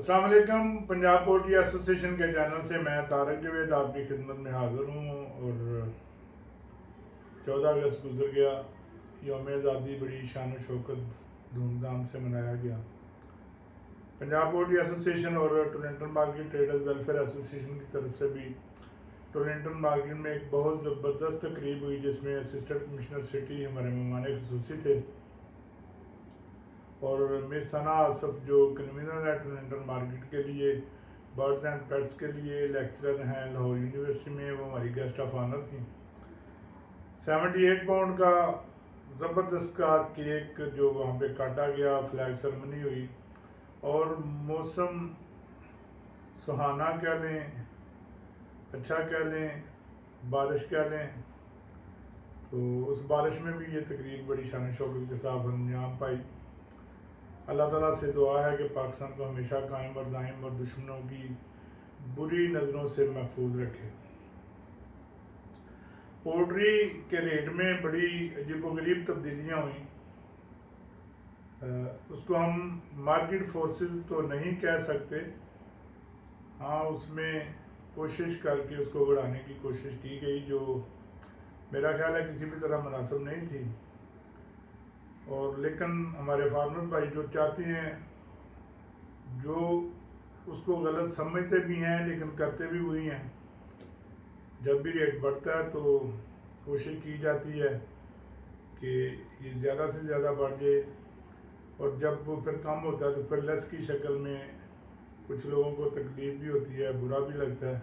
अस्सलाम वालेकुम। Punjab poultry association के चैनल से मैं तारक जवेद आपकी खिदमत में हाज़िर हूँ। और 14 अगस्त गुजर गया। यौम आज़ादी बड़ी शान शौकत धूमधाम से मनाया गया। पंजाब पोल्ट्री एसोसिएशन और Toronto market traders welfare association की तरफ से भी टोरंटो मार्केट में एक बहुत ज़बरदस्त तकरीब हुई, जिसमें असिस्टेंट कमिश्नर सिटी हमारे मेहमान खसूसी थे और मिस सना आसफ जो कन्वीनर है टोरंटो मार्केट के लिए बर्ड्स एंड पेट्स के लिए लेक्चरर हैं लाहौर यूनिवर्सिटी में, वो हमारी गेस्ट ऑफ ऑनर थी। 78 पाउंड का ज़बरदस्त का केक जो वहाँ पे काटा गया, फ्लैग सेरेमनी हुई और मौसम सुहाना कह लें, अच्छा कह लें, बारिश कह लें, तो उस बारिश में भी ये तकरीब बड़ी शान शौकत के साथ अंजाम पाई। अल्लाह ताला से दुआ है कि पाकिस्तान को हमेशा कायम और दायम और दुश्मनों की बुरी नज़रों से महफूज रखे। पोल्ट्री के रेट में बड़ी अजीबोगरीब तब्दीलियाँ हुई। उसको हम मार्केट फोर्सेस तो नहीं कह सकते, हाँ उसमें कोशिश करके उसको बढ़ाने की कोशिश की गई, जो मेरा ख्याल है किसी भी तरह मुनासिब नहीं थी। और लेकिन हमारे फार्मर भाई जो चाहते हैं, जो उसको गलत समझते भी हैं लेकिन करते भी वही हैं। जब भी रेट बढ़ता है तो कोशिश की जाती है कि ये ज़्यादा से ज़्यादा बढ़ जाए, और जब वो फिर कम होता है तो फिर लेस की शक्ल में कुछ लोगों को तकलीफ भी होती है, बुरा भी लगता है।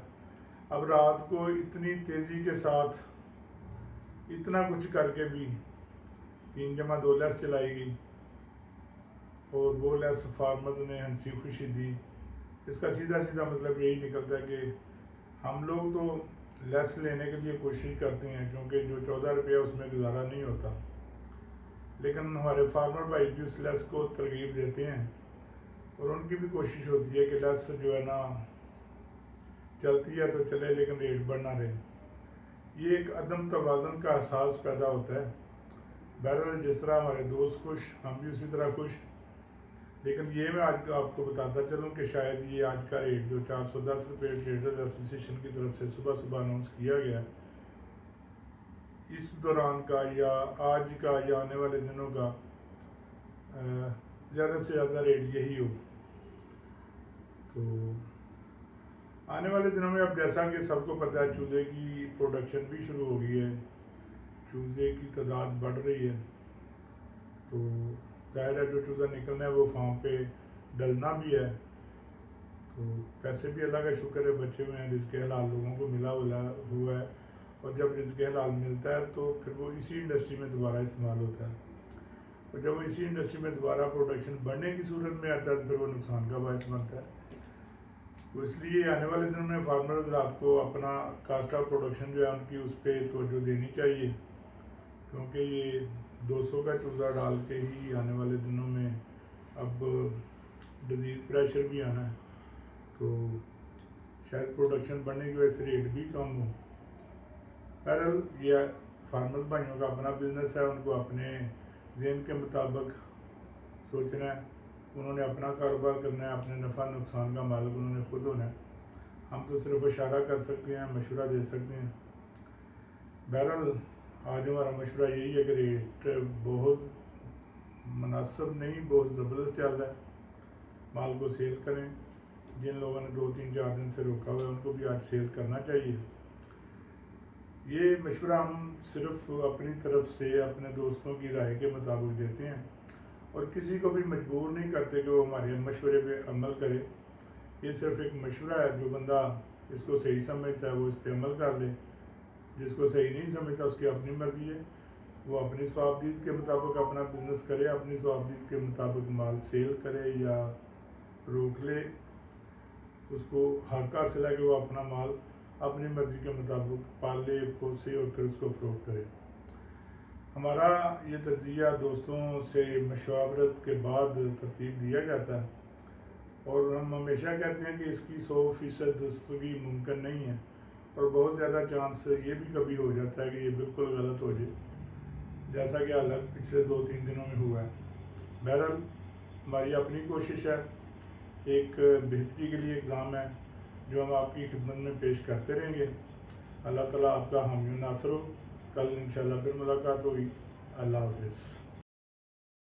अब रात को इतनी तेज़ी के साथ इतना कुछ करके भी 3+2 लेस चलाई गई और वो लेस फार्मर्स ने हंसी खुशी दी। इसका सीधा सीधा मतलब यही निकलता है कि हम लोग तो लेस लेने के लिए कोशिश करते हैं, क्योंकि जो 14 रुपया उसमें गुजारा नहीं होता, लेकिन हमारे फार्मर भाई भी उस लेस को तरगीब देते हैं और उनकी भी कोशिश होती है कि लेस जो है ना चलती है तो चले, लेकिन रेट बढ़ ना रहे। ये एक अदम तवाज़ुन का एहसास पैदा होता है। बहरहाल जिस तरह हमारे दोस्त खुश, हम भी उसी तरह खुश। लेकिन ये मैं आज आपको बताता चलूँ कि शायद ये आज का रेट जो 410 रुपये ट्रेडर्स एसोसिएशन की तरफ से सुबह सुबह अनाउंस किया गया, इस दौरान का या आज का या आने वाले दिनों का ज़्यादा से ज़्यादा रेट यही हो। तो आने वाले दिनों में अब जैसा कि सबको पता है, चूज़े की प्रोडक्शन भी शुरू हो गई है, चूज़े की तादाद बढ़ रही है, तो ज़ाहिर है जो चूज़ा निकलना है वो फार्म पे डलना भी है। तो पैसे भी अल्लाह का शुक्र है बचे हुए हैं, रिज़्क़ हलाल लोगों को मिला हुआ है, और जब रिज़्क़ हलाल मिलता है तो फिर वो इसी इंडस्ट्री में दोबारा इस्तेमाल होता है, और जब वो इसी इंडस्ट्री में दोबारा प्रोडक्शन बढ़ने की सूरत में आता है तो फिर वो नुकसान का बायस बनता है। तो इसलिए आने वाले दिनों में फार्मर रात को अपना कास्ट ऑफ प्रोडक्शन जो है उनकी उस पर तवज्जो देनी चाहिए, क्योंकि ये 200 का चूज़ा डाल के ही आने वाले दिनों में अब डिजीज़ प्रेशर भी आना है, तो शायद प्रोडक्शन बढ़ने की वजह से रेट भी कम हो। बहरहाल ये फार्मर्स भाइयों का अपना बिजनेस है, उनको अपने ज़हन के मुताबिक सोचना है, उन्होंने अपना कारोबार करना है, अपने नफ़ा नुकसान का मालिक उन्होंने खुद होना है। हम तो सिर्फ इशारा कर सकते हैं, मशवरा दे सकते हैं। बहरहाल आज हमारा मशवरा यही है कि रेट बहुत मुनासिब नहीं, बहुत ज़बरदस्त चल रहा है, माल को सेल करें। जिन लोगों ने 2-3-4 दिन से रोका हुआ है उनको भी आज सेल करना चाहिए। ये मशवरा हम सिर्फ अपनी तरफ से अपने दोस्तों की राय के मुताबिक देते हैं और किसी को भी मजबूर नहीं करते कि वो हमारे मशवरे पे अमल करे। ये सिर्फ एक मशवरा है, जो बंदा इसको सही समझता है वो इस पर अमल कर ले, जिसको सही नहीं समझता उसकी अपनी मर्ज़ी है, वो अपनी स्वाबदीद के मुताबिक अपना बिज़नेस करे, अपनी स्वाबदीद के मुताबिक माल सेल करे या रोक ले। उसको हक हासिल है कि वो अपना माल अपनी मर्ज़ी के मुताबिक पाले पोसे और फिर उसको फ़रोख्त करे। हमारा ये तज्ज़िया दोस्तों से मशवरत के बाद तरतीब दिया जाता है, और हम हमेशा कहते हैं कि इसकी 100% दुरुस्तगी मुमकिन नहीं है, और बहुत ज़्यादा चांस ये भी कभी हो जाता है कि ये बिल्कुल गलत हो जाए, जैसा कि हालत पिछले 2-3 दिनों में हुआ है। बहरहाल हमारी अपनी कोशिश है ایک بہتری کے لیے اقدام ہے جو ہم آپ کی خدمت میں پیش کرتے رہیں گے. اللہ تعالیٰ آپ کا حامی و ناصر ہو. کل انشاءاللہ پھر ملاقات ہوگی. اللہ حافظ.